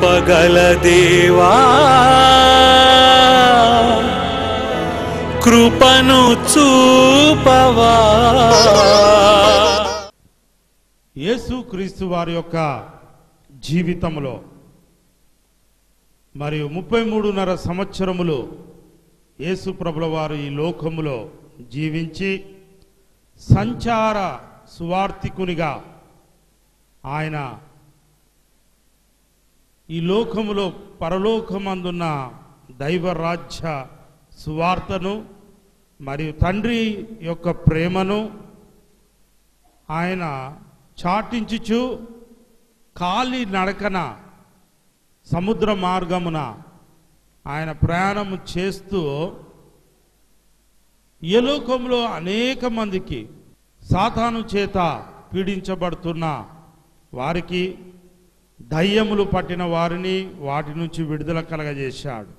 కృపగల దేవా కృపను చూపవా. యేసుక్రీస్తు వారి యొక్క జీవితంలో మరియు 33.5 సంవత్సరములు యేసు ప్రభుల వారు ఈ లోకములో జీవించి సంచార సువార్థికునిగా ఆయన ఈ లోకములో పరలోకమందున్న దైవరాజ్య సువార్తను మరియు తండ్రి యొక్క ప్రేమను ఆయన చాటించుచు కాలి నడకన సముద్ర మార్గమున ఆయన ప్రయాణము చేస్తూ ఈ లోకంలో అనేక మందికి సాతాను చేత పీడించబడుతున్న వారికి, దయ్యములు పట్టిన వారిని వాటి నుంచి విడుదల కలగజేశాడు.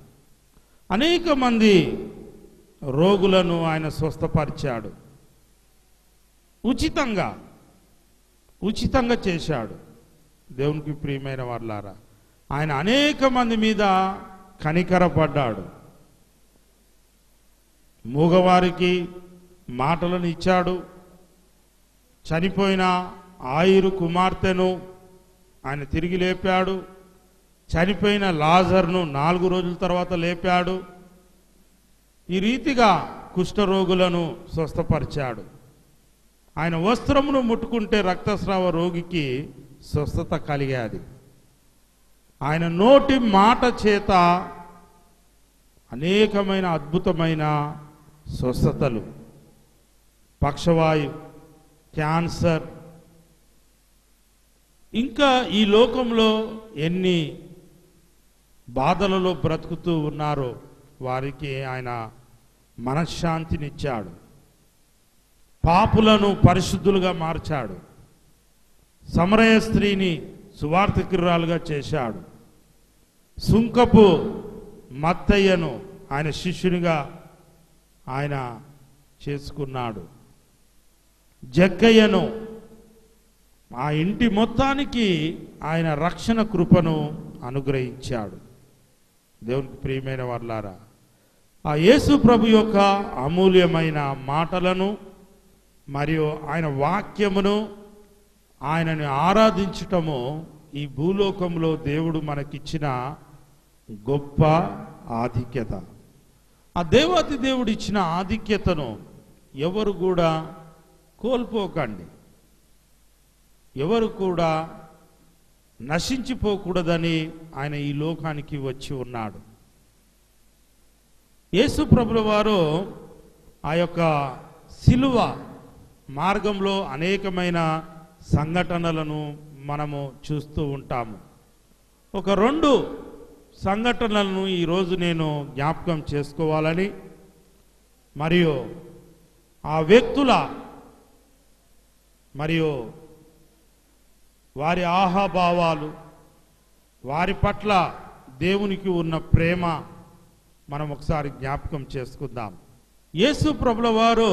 అనేక మంది రోగులను ఆయన స్వస్థపరిచాడు. ఉచితంగా చేశాడు. దేవునికి ప్రియమైన వారులారా, ఆయన అనేక మంది మీద కనికరపడ్డాడు. మూగవారికి మాటలను ఇచ్చాడు. చనిపోయిన ఆయిరు కుమార్తెను ఆయన తిరిగి లేపాడు. చనిపోయిన లాజర్ను 4 రోజుల తర్వాత లేపాడు. ఈ రీతిగా కుష్ఠరోగులను స్వస్థపరిచాడు. ఆయన వస్త్రమును ముట్టుకుంటే రక్తస్రావ రోగికి స్వస్థత కలిగేది. ఆయన నోటి మాట చేత అనేకమైన అద్భుతమైన స్వస్థతలు, పక్షవాయు, క్యాన్సర్, ఇంకా ఈ లోకంలో ఎన్ని బాధలలో బ్రతుకుతూ ఉన్నారో వారికి ఆయన మనశ్శాంతినిచ్చాడు. పాపులను పరిశుద్ధులుగా మార్చాడు. సమరయ స్త్రీని సువార్థికురాలుగా చేశాడు. సుంకపు మత్తయ్యను ఆయన శిష్యునిగా ఆయన చేసుకున్నాడు. జక్కయ్యను, ఆ ఇంటి మొత్తానికి ఆయన రక్షణ కృపను అనుగ్రహించాడు. దేవునికి ప్రియమైన వారులారా, ఆ యేసు ప్రభు యొక్క అమూల్యమైన మాటలను మరియు ఆయన వాక్యమును, ఆయనని ఆరాధించటము ఈ భూలోకంలో దేవుడు మనకిచ్చిన గొప్ప ఆధిక్యత. ఆ దేవాతి దేవుడు ఇచ్చిన ఆధిక్యతను ఎవరు కూడా కోల్పోకండి. ఎవరు కూడా నశించిపోకూడదని ఆయన ఈ లోకానికి వచ్చి ఉన్నాడు. యేసు ప్రభుల వారు ఆ యొక్క సిలువ మార్గంలో అనేకమైన సంఘటనలను మనము చూస్తూ ఉంటాము. ఒక 2 సంఘటనలను ఈరోజు నేను జ్ఞాపకం చేసుకోవాలని, మరియు ఆ వ్యక్తుల మరియు వారి ఆహాభావాలు, వారి పట్ల దేవునికి ఉన్న ప్రేమ మనం ఒకసారి జ్ఞాపకం చేసుకుందాం. యేసు ప్రభుల వారు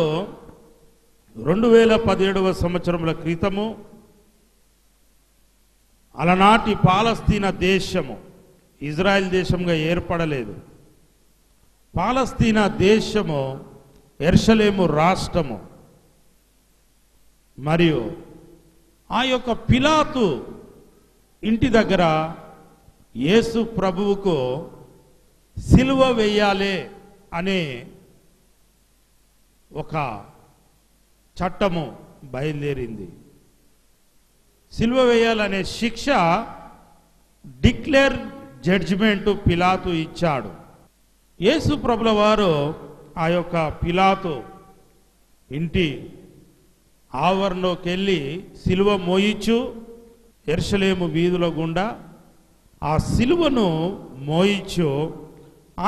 2017వ సంవత్సరముల క్రితము అలనాటి పాలస్తీనా దేశము ఇజ్రాయెల్ దేశంగా ఏర్పడలేదు. పాలస్తీనా దేశము యెరూషలేము రాష్ట్రము. మరియు ఆ యొక్క పిలాతు ఇంటి దగ్గర యేసు ప్రభువుకు సిలువ వేయాలి అనే ఒక చట్టము బయలుదేరింది. సిలువ వేయాలనే శిక్ష డిక్లేర్ జడ్జిమెంట్ పిలాతు ఇచ్చాడు. యేసు ప్రభుల వారు ఆ యొక్క పిలాతు ఇంటి ఆవరణలోకి వెళ్ళి సిలువ మోయిచు యెరూషలేము వీధుల గుండా ఆ సిలువను మోయిచు,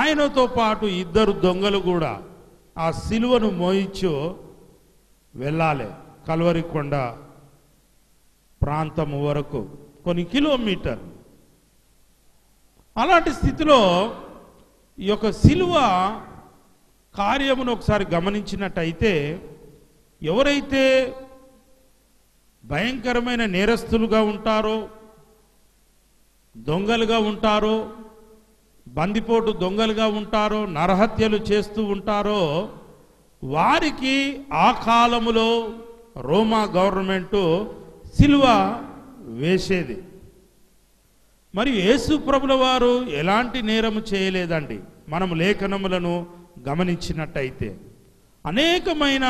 ఆయనతో పాటు 2 దొంగలు కూడా ఆ సిలువను మోయిచు వెళ్ళాలి కల్వరి కొండ ప్రాంతము వరకు, కొన్ని కిలోమీటర్లు. అలాంటి స్థితిలో ఈ యొక్క సిలువ కార్యమును ఒకసారి గమనించినట్టయితే, ఎవరైతే భయంకరమైన నేరస్తులుగా ఉంటారో, దొంగలుగా ఉంటారో, బందిపోటు దొంగలుగా ఉంటారో, నరహత్యలు చేస్తూ ఉంటారో వారికి ఆ కాలములో రోమా గవర్నమెంటు సిలువ వేసేది. మరి యేసు ప్రభుల వారు ఎలాంటి నేరము చేయలేదండి. మనం లేఖనములను గమనించినట్టయితే అనేకమైన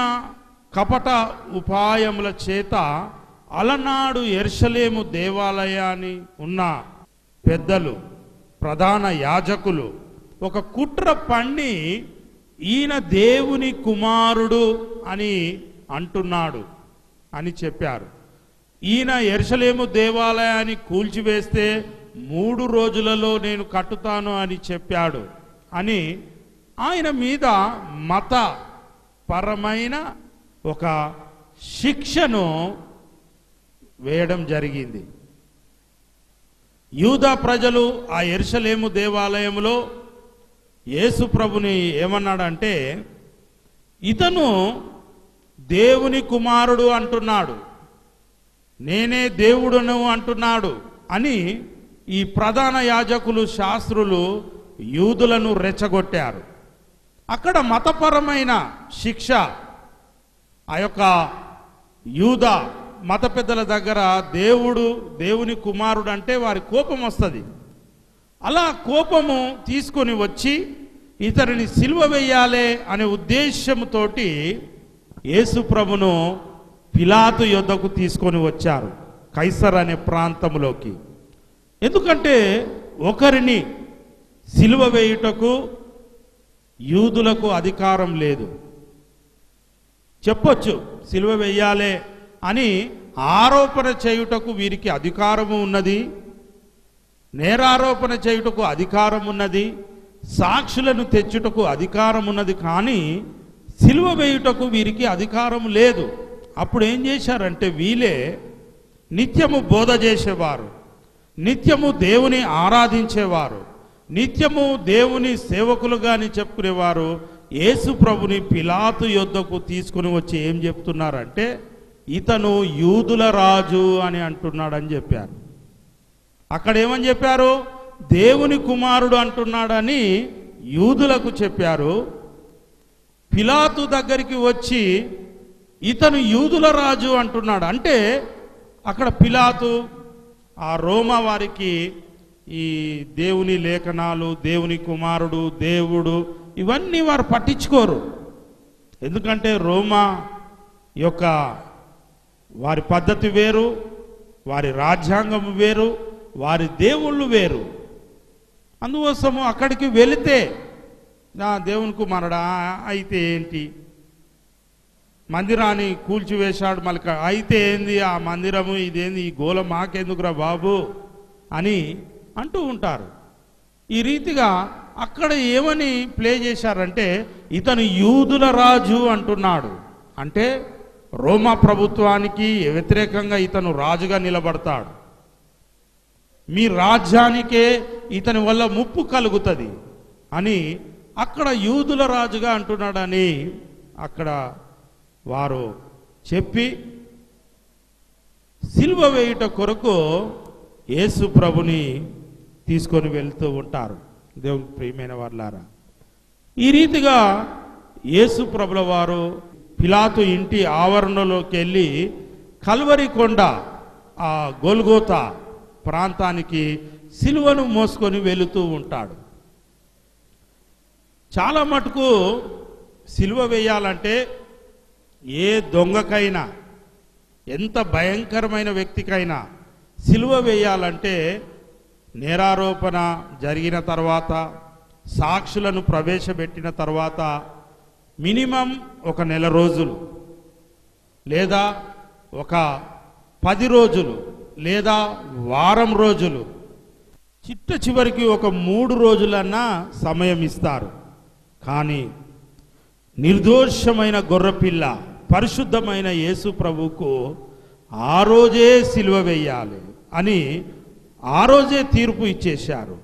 కపట ఉపాయముల చేత అలనాడు యెరూషలేము దేవాలయాన్ని ఉన్న పెద్దలు, ప్రధాన యాజకులు ఒక కుట్ర పన్ని ఈయన దేవుని కుమారుడు అని అంటున్నాడు అని చెప్పారు. ఈయన యెరూషలేము దేవాలయాన్ని కూల్చివేస్తే 3 రోజులలో నేను కట్టుతాను అని చెప్పాడు అని ఆయన మీద మతపరమైన ఒక శిక్షను వేయడం జరిగింది. యూదా ప్రజలు ఆ యెరూషలేము దేవాలయంలో యేసు ప్రభుని ఏమన్నాడంటే, ఇతను దేవుని కుమారుడు అంటున్నాడు, నేనే దేవుడును అంటున్నాడు అని ఈ ప్రధాన యాజకులు, శాస్త్రులు యూదులను రెచ్చగొట్టారు. అక్కడ మతపరమైన శిక్ష ఆ యొక్క యూదా మత పెద్దల దగ్గర దేవుని కుమారుడు అంటే వారి కోపం వస్తుంది. అలా కోపము తీసుకొని వచ్చి ఇతనిని సిలువ వేయాలి అనే ఉద్దేశంతోటి యేసు ప్రభును పిలాతు యొద్దకు తీసుకొని వచ్చారు, కైసర్ అనే ప్రాంతంలోకి. ఎందుకంటే ఒకరిని సిలువ వేయుటకు యూదులకు అధికారం లేదు. చెప్పొచ్చు సిలువ వేయాలి అని ఆరోపణ చేయుటకు వీరికి అధికారము ఉన్నది, నేరారోపణ చేయుటకు అధికారం ఉన్నది, సాక్షులను తెచ్చుటకు అధికారం ఉన్నది, కానీ సిలువ వేయుటకు వీరికి అధికారం లేదు. అప్పుడు ఏం చేశారంటే వీళ్ళే నిత్యము బోధ చేసేవారు, నిత్యము దేవుని ఆరాధించేవారు, నిత్యము దేవుని సేవకులుగాని చెప్పుకునేవారు. యేసు ప్రభుని పిలాతు యొద్దకు తీసుకుని వచ్చి ఏం చెప్తున్నారంటే, ఇతను యూదుల రాజు అని అంటున్నాడని చెప్పారు. అక్కడ ఏమని చెప్పారు? దేవుని కుమారుడు అంటున్నాడని యూదులకు చెప్పారు. పిలాతు దగ్గరికి వచ్చి ఇతను యూదుల రాజు అంటున్నాడు అంటే అక్కడ పిలాతు ఆ రోమా వారికి ఈ దేవుని లేఖనాలు, దేవుని కుమారుడు, దేవుడు ఇవన్నీ వారు పట్టించుకోరు. ఎందుకంటే రోమా యొక్క వారి పద్ధతి వేరు, వారి రాజ్యాంగం వేరు, వారి దేవుళ్ళు వేరు. అందుకోసము అక్కడికి వెళితే నా దేవుని కుమారుడా అయితే ఏంటి, మందిరాన్ని కూల్చివేశాడు మళ్ళీ అయితే ఏంది, ఆ మందిరము ఇదేంది, ఈ గోల మాకెందుకురా బాబు అని అంటూ ఉంటారు. ఈ రీతిగా అక్కడ ఏమని ప్లే చేశారంటే, ఇతను యూదుల రాజు అంటున్నాడు అంటే రోమా ప్రభుత్వానికి వ్యతిరేకంగా ఇతను రాజుగా నిలబడతాడు, మీ రాజ్యానికే ఇతని వల్ల ముప్పు కలుగుతుంది అని అక్కడ యూదుల రాజుగా అంటున్నాడని అక్కడ వారు చెప్పి సిలువ వేయుట కొరకు యేసు ప్రభుని తీసుకొని వెళ్తూ ఉంటారు. దేవుని ప్రియమైన వారులారా, ఈ రీతిగా యేసు ప్రభుల వారు పిలాతు ఇంటి ఆవరణలోకి వెళ్ళి కల్వరి కొండ ఆ గొల్గోతా ప్రాంతానికి సిలువను మోసుకొని వెళుతూ ఉంటాడు. చాలా మటుకు సిలువ వేయాలంటే ఏ దొంగకైనా, ఎంత భయంకరమైన వ్యక్తికైనా సిలువ వేయాలంటే నేరారోపణ జరిగిన తర్వాత, సాక్షులను ప్రవేశపెట్టిన తర్వాత మినిమం 1 నెల రోజులు లేదా ఒక 10 రోజులు లేదా వారం రోజులు, చిట్ట చివరికి ఒక 3 రోజులన్నా సమయం ఇస్తారు. కానీ నిర్దోషమైన గొర్రెపిల్ల పరిశుద్ధమైన యేసు ప్రభువుకు ఆ రోజే సిలువ వేయాలి అని ఆ రోజే తీర్పు ఇచ్చేశారు.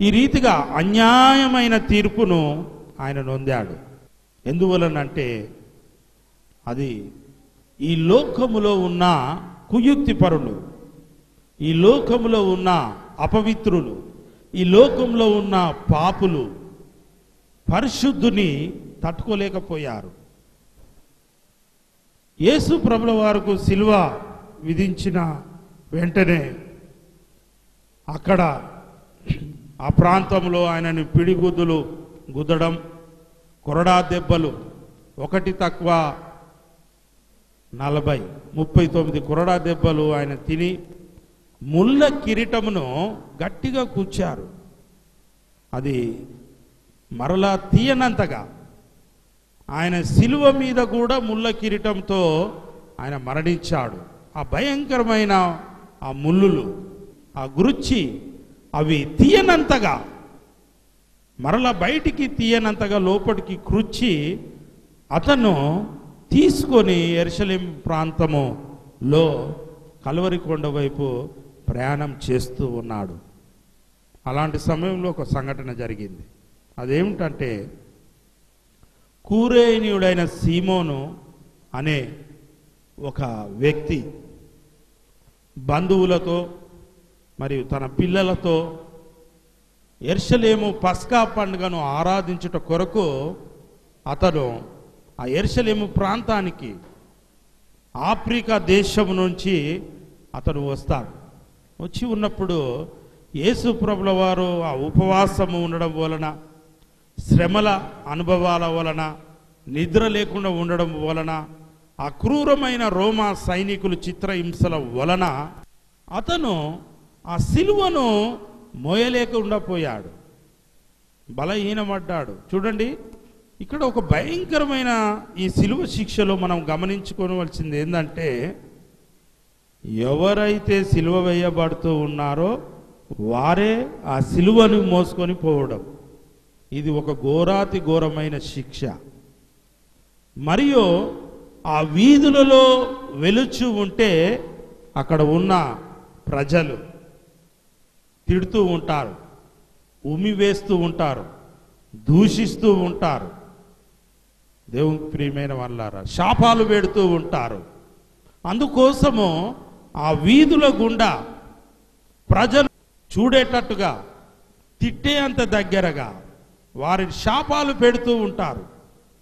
ఈ రీతిగా అన్యాయమైన తీర్పును ఆయన నొందాడు. ఎందువలనంటే అది ఈ లోకములో ఉన్న కుయుక్తి పరులు, ఈ లోకంలో ఉన్న అపవిత్రులు, ఈ లోకంలో ఉన్న పాపులు పరిశుద్ధుని తట్టుకోలేకపోయారు. యేసు ప్రభుల వారికి శిలువ విధించిన వెంటనే అక్కడ ఆ ప్రాంతంలో ఆయనని పిడిగుద్దులు గుద్దడం, కొరడా దెబ్బలు, ఒకటి తక్కువ 39 కొరడా దెబ్బలు ఆయన తిని ముళ్ళ కిరీటమును గట్టిగా కూర్చారు. అది మరలా తీయనంతగా ఆయన శిలువ మీద కూడా ముళ్ళ కిరీటంతో ఆయన మరణించాడు. ఆ భయంకరమైన ఆ ముళ్ళులు, ఆ గురుచి అవి తీయనంతగా, మరలా బయటికి తీయనంతగా లోపలికి క్రుచ్చి అతను తీసుకొని యెరూషలేము ప్రాంతములో కల్వరి కొండ వైపు ప్రయాణం చేస్తూ ఉన్నాడు. అలాంటి సమయంలో ఒక సంఘటన జరిగింది. అదేమిటంటే, కురేనీయుడైన సీమోను అనే ఒక వ్యక్తి బంధువులతో మరియు తన పిల్లలతో యెరూషలేము పస్కా పండుగను ఆరాధించుట కొరకు అతను ఆ యెరూషలేము ప్రాంతానికి ఆఫ్రికా దేశం నుంచి అతను వస్తాడు. వచ్చి ఉన్నప్పుడు యేసు ప్రభుల వారు ఆ ఉపవాసము ఉండడం వలన, శ్రమల అనుభవాల వలన, నిద్ర లేకుండా ఉండడం వలన, ఆ క్రూరమైన రోమా సైనికులు చిత్రహింసల వలన అతను ఆ సిలువను మోయలేకుండా పోయాడు, బలహీనపడ్డాడు. చూడండి, ఇక్కడ ఒక భయంకరమైన ఈ సిలువ శిక్షలో మనం గమనించుకోవలసింది ఏంటంటే, ఎవరైతే సిలువ వేయబడుతూ ఉన్నారో వారే ఆ సిలువను మోసుకొని పోవడం. ఇది ఒక ఘోరాతి ఘోరమైన శిక్ష. మరియు ఆ వీధులలో వెలుచు ఉంటే అక్కడ ఉన్న ప్రజలు తిడుతూ ఉంటారు, ఉమ్మివేస్తూ ఉంటారు, దూషిస్తూ ఉంటారు. దేవునికి ప్రియమైన వాళ్ళారా, శాపాలు పెడుతూ ఉంటారు. అందుకోసము ఆ వీధుల గుండా ప్రజలు చూడేటట్టుగా, తిట్టే అంత దగ్గరగా వారి శాపాలు పెడుతూ ఉంటారు.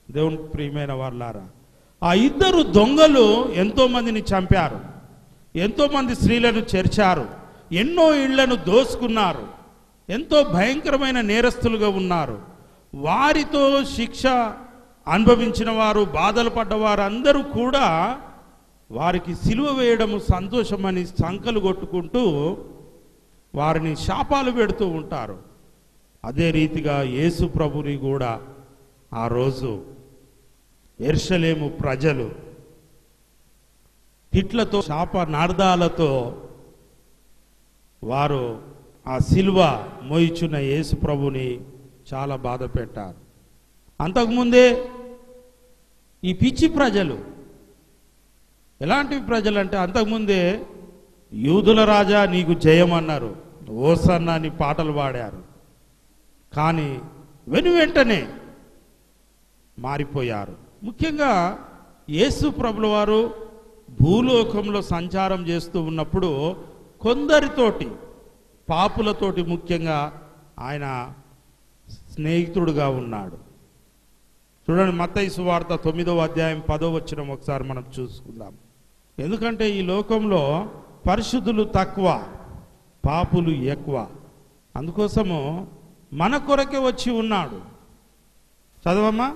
దేవునికి ప్రియమైన వాళ్ళారా, ఆ ఇద్దరు దొంగలు ఎంతో మందిని చంపారు, ఎంతో మంది స్త్రీలను చెరిచారు, ఎన్నో ఇళ్లను దోసుకున్నారు, ఎంతో భయంకరమైన నేరస్తులుగా ఉన్నారు. వారితో శిక్ష అనుభవించిన వారు, బాధలు పడ్డవారు అందరూ కూడా వారికి సిలువ వేయడము సంతోషమని సంకలు కొట్టుకుంటూ వారిని శాపాలు పెడుతూ ఉంటారు. అదే రీతిగా యేసు ప్రభుని కూడా ఆ రోజు యెరూషలేము ప్రజలు తిట్లతో, శాప నార్దాలతో వారు ఆ సిలువ మోయిచున్న యేసు ప్రభుని చాలా బాధ పెట్టారు. అంతకుముందే ఈ పిచ్చి ప్రజలు, ఎలాంటి ప్రజలు అంటే, అంతకుముందే యూదుల రాజా నీకు జయమన్నారు, ఓసన్నా అని పాటలు పాడారు. కానీ వెనువెంటనే మారిపోయారు. ముఖ్యంగా యేసు ప్రభుల వారు భూలోకంలో సంచారం చేస్తూ ఉన్నప్పుడు కొందరితోటి, పాపులతోటి ముఖ్యంగా ఆయన స్నేహితుడుగా ఉన్నాడు. చూడండి, మత్తయి సువార్త 9వ అధ్యాయం 10వ వచనం ఒకసారి మనం చూసుకుందాం. ఎందుకంటే ఈ లోకంలో పరిశుద్ధులు తక్కువ, పాపులు ఎక్కువ. అందుకోసము మన కొరకే వచ్చి ఉన్నాడు. చదవమ్మా.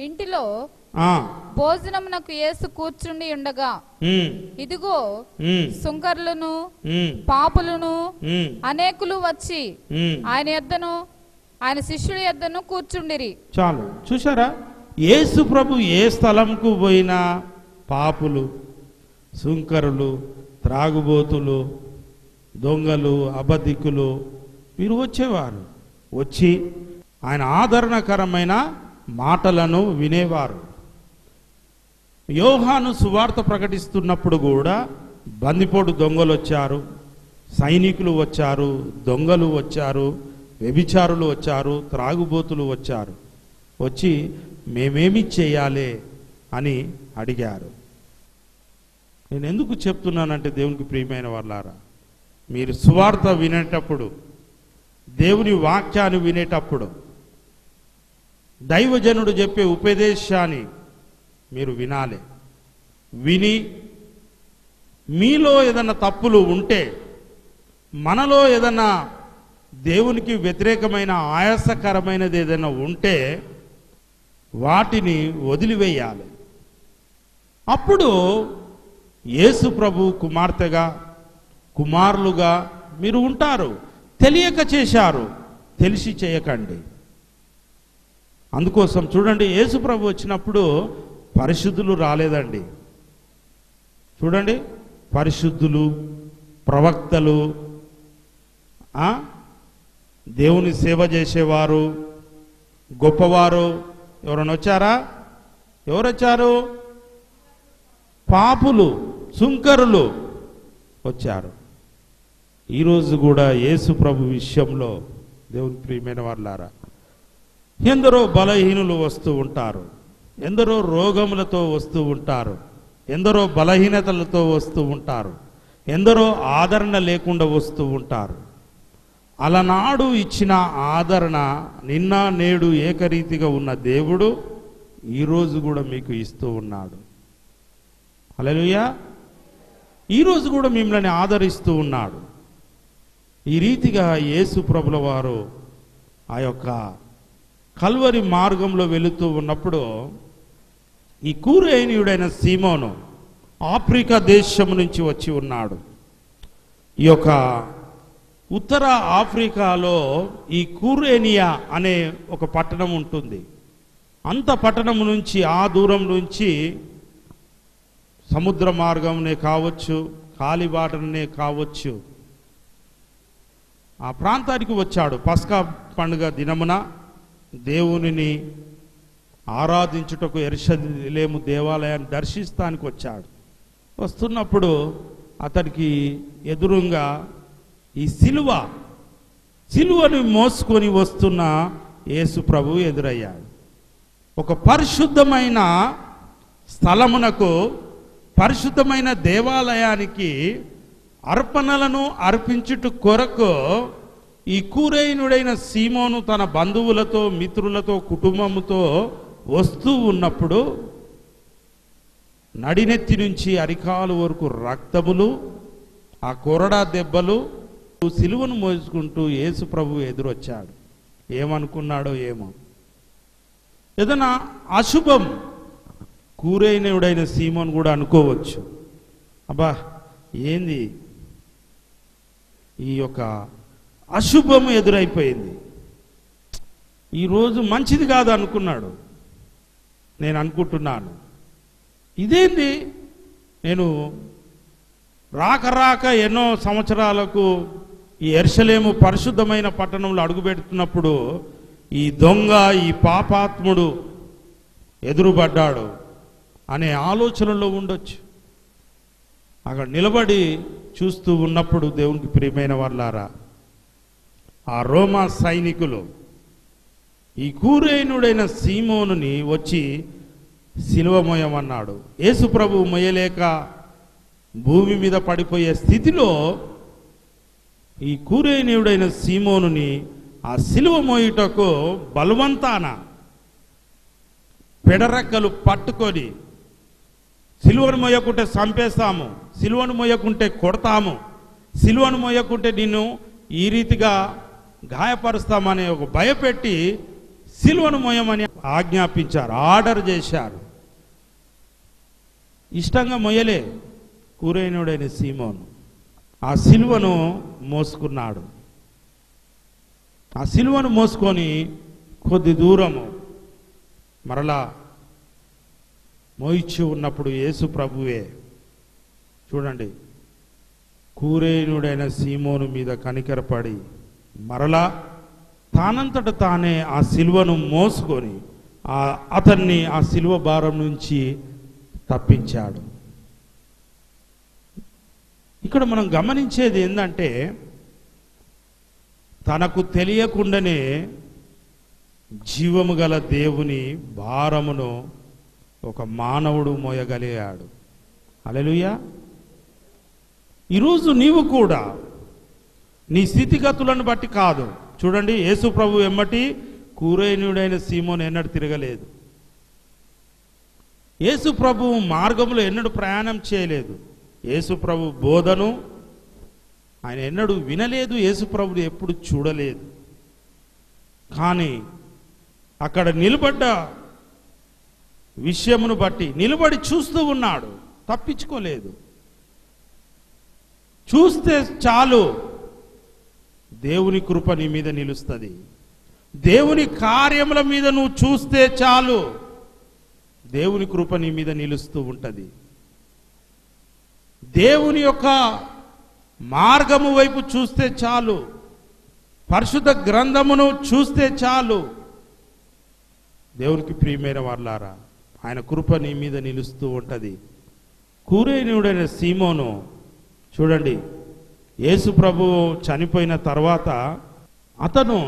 ఇంటిలో భోజనమునకు యేసు కూర్చుండి ఉండగా, ఇదిగో సుంకరులను, పాపులను అనేకులు వచ్చి ఆయన యొద్దను, ఆయన శిష్యుల యొద్దను కూర్చుండిరి. చాలు, చూసారా, యేసు ప్రభు ఏ స్థలంకు పోయినా పాపులు, సుంకరులు, త్రాగుబోతులు, దొంగలు, అబద్ధికులు వీరు వచ్చేవారు. వచ్చి ఆయన ఆదరణకరమైన మాటలను వినేవారు. యోహాను సువార్త ప్రకటిస్తున్నప్పుడు కూడా బందిపోటు దొంగలు వచ్చారు, సైనికులు వచ్చారు, దొంగలు వచ్చారు, వ్యభిచారులు వచ్చారు, త్రాగుబోతులు వచ్చారు. వచ్చి మేమేమి చేయాలి అని అడిగారు. నేను ఎందుకు చెప్తున్నానంటే, దేవునికి ప్రియమైన వాళ్ళారా, మీరు సువార్త వినేటప్పుడు, దేవుని వాక్యాన్ని వినేటప్పుడు, దైవజనుడు చెప్పే ఉపదేశాన్ని మీరు వినాలి. విని మీలో ఏదైనా తప్పులు ఉంటే, మనలో ఏదైనా దేవునికి వ్యతిరేకమైన ఆయాసకరమైనది ఏదైనా ఉంటే వాటిని వదిలివేయాలి. అప్పుడు యేసు ప్రభు కుమార్తెగా, కుమారులుగా మీరు ఉంటారు. తెలియక చేశారు, తెలిసి చేయకండి. అందుకోసం చూడండి, యేసు ప్రభు వచ్చినప్పుడు పరిశుద్ధులు రాలేదండి. చూడండి, పరిశుద్ధులు, ప్రవక్తలు, దేవుని సేవ చేసేవారు, గొప్పవారు ఎవరైనా వచ్చారా? ఎవరు వచ్చారు? పాపులు, సుంకరులు వచ్చారు. ఈరోజు కూడా యేసు ప్రభు విషయంలో దేవుని ప్రియమైన వాళ్ళారా, ఎందరో బలహీనులు వస్తూ ఉంటారు, ఎందరో రోగములతో వస్తూ ఉంటారు, ఎందరో బలహీనతలతో వస్తూ ఉంటారు, ఎందరో ఆదరణ లేకుండా వస్తూ ఉంటారు. అలనాడు ఇచ్చిన ఆదరణ నిన్న నేడు ఏకరీతిగా ఉన్న దేవుడు ఈరోజు కూడా మీకు ఇస్తూ ఉన్నాడు. హల్లెలూయా. ఈరోజు కూడా మిమ్మల్ని ఆదరిస్తూ ఉన్నాడు. ఈ రీతిగా యేసు ప్రభుల వారు ఆ యొక్క కల్వరి మార్గంలో వెళుతూ ఉన్నప్పుడు ఈ కురేనీయుడైన సీమోను ఆఫ్రికా దేశం నుంచి వచ్చి ఉన్నాడు. ఈ యొక్క ఉత్తర ఆఫ్రికాలో ఈ కురేనియా అనే ఒక పట్టణం ఉంటుంది. అంత పట్టణం నుంచి, ఆ దూరం నుంచి సముద్ర మార్గంనే కావచ్చు, కాలిబాటనే కావచ్చు, ఆ ప్రాంతానికి వచ్చాడు. పస్కా పండుగ దినమున దేవునిని ఆరాధించుటకు యెరూషలేము దేవాలయాన్ని దర్శిస్తానికి వచ్చాడు. వస్తున్నప్పుడు అతడికి ఎదురుగా ఈ సిలువను మోసుకొని వస్తున్న యేసు ప్రభు ఎదురయ్యాడు. ఒక పరిశుద్ధమైన స్థలమునకు, పరిశుద్ధమైన దేవాలయానికి అర్పణలను అర్పించుట కొరకు ఈ కురేనుడైన సీమోను తన బంధువులతో, మిత్రులతో, కుటుంబముతో వస్తూ ఉన్నప్పుడు నడినెత్తి నుంచి అరికాలు వరకు రక్తములు, ఆ కొరడా దెబ్బలు, సిలువను మోసుకుంటూ యేసు ప్రభు ఎదురొచ్చాడు. ఏమనుకున్నాడో ఏమో, ఏదైనా అశుభం కురేనుడైన సీమోను కూడా అనుకోవచ్చు. అబ్బా, ఏంది ఈ యొక్క అశుభం ఎదురైపోయింది, ఈరోజు మంచిది కాదు అనుకున్నాడు. నేను అనుకుంటున్నాను, ఇదేంది, నేను రాక ఎన్నో సంవత్సరాలకు ఈ యెరూషలేము పరిశుద్ధమైన పట్టణంలో అడుగుపెడుతున్నప్పుడు ఈ దొంగ, ఈ పాపాత్ముడు ఎదురుపడ్డాడు అనే ఆలోచనలో ఉండొచ్చు. అక్కడ నిలబడి చూస్తూ ఉన్నప్పుడు దేవునికి ప్రియమైన వాళ్ళారా, ఆ రోమా సైనికులు ఈ కురేనుడైన సీమోనుని వచ్చి సిలువ మోయమన్నాడు. యేసు ప్రభు మొయ్యలేక భూమి మీద పడిపోయే స్థితిలో ఈ కురేనీయుడైన సీమోనుని ఆ సిలువ మోయుటకు బలవంతాన పెడరెక్కలు పట్టుకొని, సిలువను మోయకుంటే చంపేస్తాము, సిలువను మోయకుంటే కొడతాము, సిలువను మోయకుంటే నిన్ను ఈ రీతిగా గాయపరుస్తామని ఒక భయపెట్టి సిలువను మోయమని ఆజ్ఞాపించారు, ఆర్డర్ చేశారు. ఇష్టంగా మొయ్యలే కురేనుడైన సీమోను. ఆ సిలువను మోసుకున్నాడు. ఆ సిలువను మోసుకొని కొద్ది దూరము మరలా మోయిచ్చి ఉన్నప్పుడు యేసు ప్రభువే చూడండి కురేనుడైన సీమోను మీద కనికరపడి మరలా తానంతట తానే ఆ సిలువను మోసుకొని అతన్ని ఆ సిలువ భారం నుంచి తప్పించాడు. ఇక్కడ మనం గమనించేది ఏంటంటే, తనకు తెలియకుండానే జీవము గల దేవుని భారమును ఒక మానవుడు మోయగలిగాడు. హల్లెలూయా. ఈరోజు నీవు కూడా నీ స్థితిగతులను బట్టి కాదు. చూడండి, యేసు ప్రభు ఎమ్మటి కురేనీయుడైన సీమోను ఎన్నడూ తిరగలేదు. యేసు ప్రభు మార్గంలో ఎన్నడూ ప్రయాణం చేయలేదు. యేసు ప్రభు బోధను ఆయన ఎన్నడూ వినలేదు. యేసు ప్రభుని ఎప్పుడు చూడలేదు. కానీ అక్కడ నిలబడ్డ విషయమును బట్టి నిలబడి చూస్తూ ఉన్నాడు, తప్పించుకోలేదు. చూస్తే చాలు దేవుని కృప నీ మీద నిలుస్తుంది. దేవుని కార్యముల మీద నువ్వు చూస్తే చాలు దేవుని కృప నీ మీద నిలుస్తూ ఉంటుంది. దేవుని యొక్క మార్గము వైపు చూస్తే చాలు, పరిశుద్ధ గ్రంథమును చూస్తే చాలు. దేవునికి ప్రియమైన వారలారా, ఆయన కృప నీ మీద నిలుస్తూ ఉంటుంది. కురేనీయుడైన సీమోను చూడండి, యేసు ప్రభు చనిపోయిన తర్వాత అతను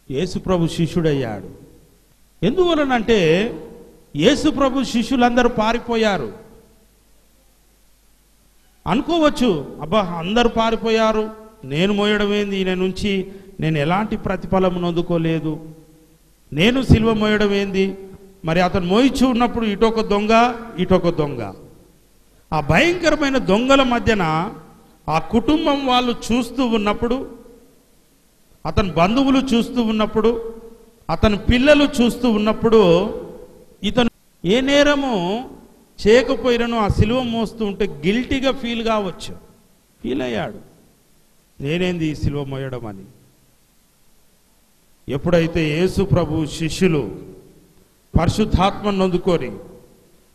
యేసు ప్రభు శిష్యుడయ్యాడు. ఎందువలనంటే యేసు ప్రభు శిష్యులందరూ పారిపోయారు. అనుకోవచ్చు, అబ్బా అందరూ పారిపోయారు, నేను మోయడం ఏంది, ఈయన నుంచి నేను ఎలాంటి ప్రతిఫలం నొందుకోలేదు, నేను సిలువ మోయడం ఏంది. మరి అతను మోయిచు ఉన్నప్పుడు ఇటొక దొంగ ఇటొక దొంగ, ఆ భయంకరమైన దొంగల మధ్యన ఆ కుటుంబం వాళ్ళు చూస్తూ ఉన్నప్పుడు, అతని బంధువులు చూస్తూ ఉన్నప్పుడు, అతని పిల్లలు చూస్తూ ఉన్నప్పుడు, ఇతను ఏ నేరము చేయకపోయినను ఆ సిలువ మోస్తూ ఉంటే గిల్టీగా ఫీల్ అయ్యాడు. నేనేంది ఈ సిలువ మోయడం అని. ఎప్పుడైతే యేసు ప్రభు శిష్యులు పరిశుద్ధాత్మను నొందుకొని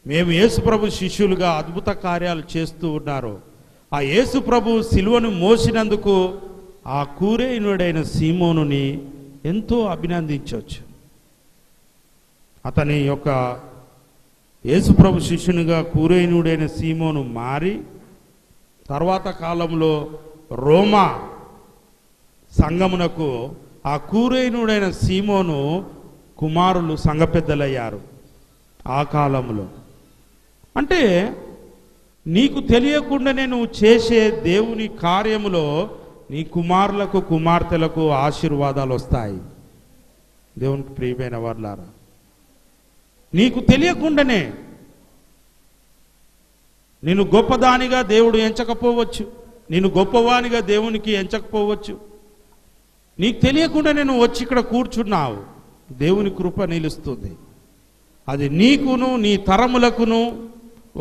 మేము యేసు ప్రభు శిష్యులుగా అద్భుత కార్యాలు చేస్తూ ఉన్నారో, ఆ యేసు ప్రభు సిలువను మోసినందుకు ఆ కురేనీయుడైన సీమోనుని ఎంతో అభినందించవచ్చు. అతని యొక్క యేసు ప్రభు శిష్యునిగా కురేనీయుడైన సీమోను మారి తర్వాత కాలంలో రోమా సంఘమునకు ఆ కురేనీయుడైన సీమోను కుమారులు సంఘ పెద్దలయ్యారు ఆ కాలంలో. అంటే నీకు తెలియకుండానే నువ్వు చేసే దేవుని కార్యములో నీ కుమారులకు కుమార్తెలకు ఆశీర్వాదాలు వస్తాయి. దేవునికి ప్రియమైన వారలారా, నీకు తెలియకుండానే నేను గొప్పదానిగా దేవుడు ఎంచకపోవచ్చు, నేను గొప్పవానిగా దేవునికి ఎంచకపోవచ్చు. నీకు తెలియకుండా నేను వచ్చి ఇక్కడ కూర్చున్నావు, దేవుని కృప నిలుస్తుంది. అది నీకును నీ తరములకును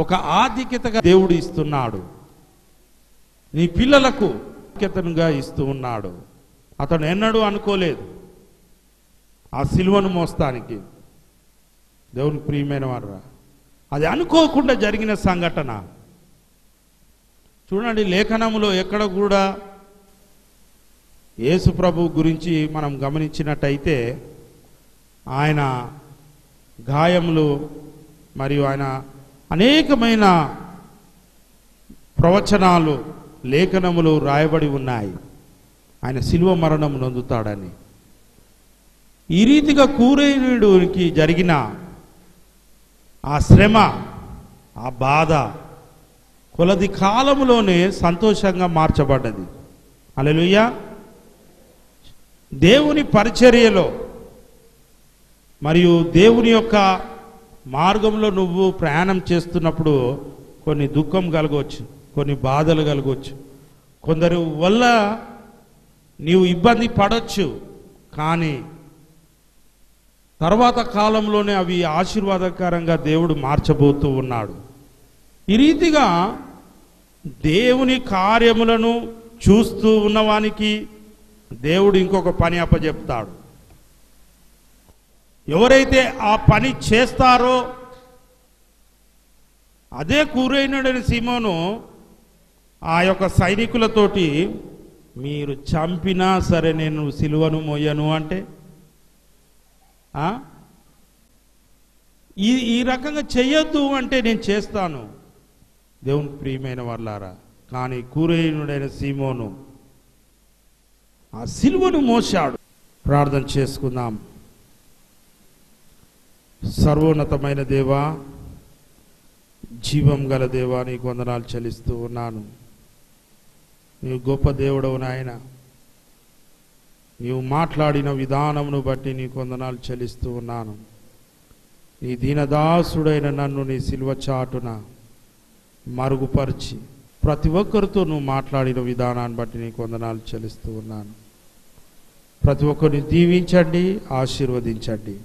ఒక ఆధిక్యతగా దేవుడు ఇస్తున్నాడు. నీ పిల్లలకు ఆధిక్యతగా ఇస్తూ ఉన్నాడు. అతను ఎన్నడూ అనుకోలేదు ఆ సిలువను మోస్తానికి. దేవునికి ప్రియమైన వారా, అది అనుకోకుండా జరిగిన సంఘటన. చూడండి, లేఖనములో ఎక్కడ కూడా యేసు ప్రభు గురించి మనం గమనించినట్టయితే ఆయన గాయములు మరియు ఆయన అనేకమైన ప్రవచనాలు లేఖనములు రాయబడి ఉన్నాయి ఆయన శిలువ మరణం నొందుతాడని. ఈ రీతిగా కురేనీయుడికి జరిగిన ఆ శ్రమ, ఆ బాధ కొలది కాలములోనే సంతోషంగా మార్చబడ్డది. హల్లెలూయా. దేవుని పరిచర్యలో మరియు దేవుని యొక్క మార్గంలో నువ్వు ప్రయాణం చేస్తున్నప్పుడు కొన్ని దుఃఖం కలగవచ్చు, కొన్ని బాధలు కలగవచ్చు, కొందరు వల్ల నీవు ఇబ్బంది పడవచ్చు. కానీ తర్వాత కాలంలోనే అవి ఆశీర్వాదకరంగా దేవుడు మార్చబోతూ ఉన్నాడు. ఈ రీతిగా దేవుని కార్యములను చూస్తూ ఉన్నవానికి దేవుడు ఇంకొక పని అప్పచెప్తాడు. ఎవరైతే ఆ పని చేస్తారో అదే కురేనీయుడైన సీమోను ఆ యొక్క సైనికులతోటి, మీరు చంపినా సరే నేను సిలువను మోయను అంటే ఈ రకంగా చెయ్యొద్దు అంటే నేను చేస్తాను. దేవుని ప్రియమైన వారలారా, కానీ కురేనీయుడైన సీమోను ఆ సిలువను మోశాడు. ప్రార్థన చేసుకుందాం. సర్వోన్నతమైన దేవా, జీవం గల దేవా, నీకు వందనాలు చెల్లిస్తూ ఉన్నాను. నీవు గొప్ప దేవుడవు నాయన. నీవు మాట్లాడిన విధానమును బట్టి నీకు వందనాలు చెల్లిస్తూ ఉన్నాను. నీ దీనదాసుడైన నన్ను నీ సిలువ చాటున మరుగుపరిచి ప్రతి ఒక్కరితో నువ్వు మాట్లాడిన విధానాన్ని బట్టి నీకు వందనాలు చెల్లిస్తూ ఉన్నాను. ప్రతి ఒక్కరిని దీవించండి, ఆశీర్వదించండి,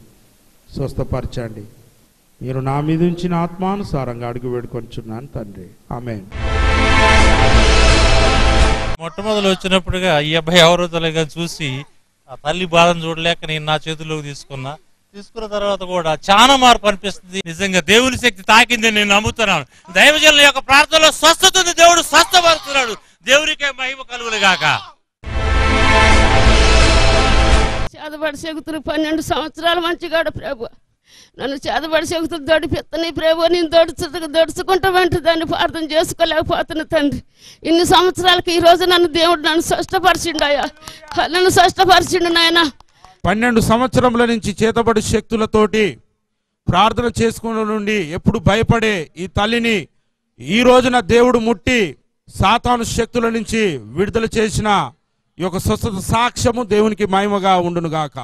స్వస్థపరచండి. మీరు నా మీద ఉంచిన ఆత్మానుసారంగా అడుగు వేడుకొంచున్నాను తండ్రి. ఆమేన్. మొట్టమొదలు వచ్చినప్పుడుగా ఈ అబ్బాయి ఎవరో తెలియగా చూసి ఆ తల్లి బాధను చూడలేక నేను నా చేతుల్లోకి తీసుకున్న తర్వాత కూడా చాలా మార్పు అనిపిస్తుంది. నిజంగా దేవుని శక్తి తాకిందని నేను నమ్ముతున్నాను. దైవజనుల యొక్క ప్రార్థనలో స్వస్థత ఉంది. దేవుడు స్వస్థపరుస్తున్నాడు. దేవునికే మహిమ కలుగును గాక. చేతబడి చెగుతులు 12 సంవత్సరాలు మంచిగాడు ప్రభు. నన్ను చేతబడి చెగుతులు దొడిపిత్తని ప్రభు. నేను దొడుచుకుంటామంటే దాన్ని ప్రార్థన చేసుకోలేకపోతున్నా తండ్రి. ఇన్ని సంవత్సరాలకి ఈ రోజు నన్ను స్వస్థపరిచిండాయా, నన్ను స్వస్థపరిచిండు నాయన. 12 సంవత్సరముల నుంచి చేతబడి శక్తులతోటి ప్రార్థన చేసుకున్న నుండి ఎప్పుడు భయపడే ఈ తల్లిని ఈ రోజున దేవుడు ముట్టి సాతాను శక్తుల నుంచి విడుదల చేసిన ఈ యొక్క స్వస్థత సాక్ష్యము దేవునికి మహిమగా ఉండునుగాక.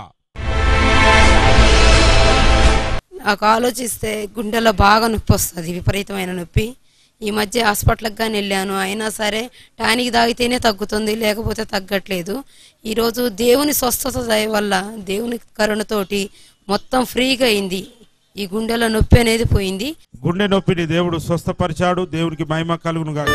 నాకు ఆలోచిస్తే గుండెలో బాగా నొప్పి వస్తుంది, విపరీతమైన నొప్పి. ఈ మధ్య హాస్పిటల్కి కానీ వెళ్ళాను, అయినా సరే టానిక్ తాగితేనే తగ్గుతుంది, లేకపోతే తగ్గట్లేదు. ఈరోజు దేవుని స్వస్థత దయ వల్ల, దేవుని కరుణతోటి మొత్తం ఫ్రీగా అయింది. ఈ గుండెలో నొప్పి అనేది పోయింది. గుండె నొప్పిని దేవుడు స్వస్థపరిచాడు. దేవునికి మహిమ కలుగునుగాక.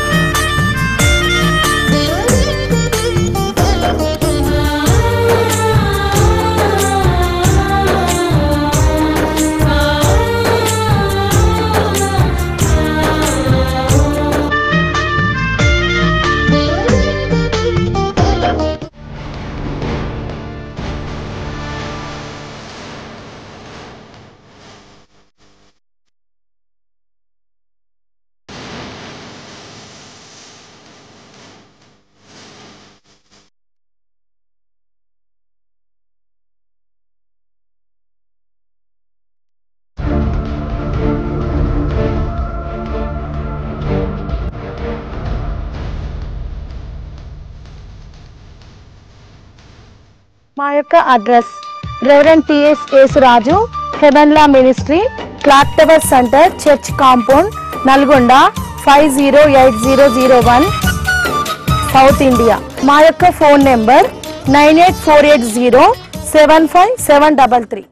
మా యొక్క address reverend TS Yesuraju heavenly ministry, clock tower centre, church compound, Nalgonda 508001, south India. మా యొక్క ఫోన్ నెంబర్ 9848075733.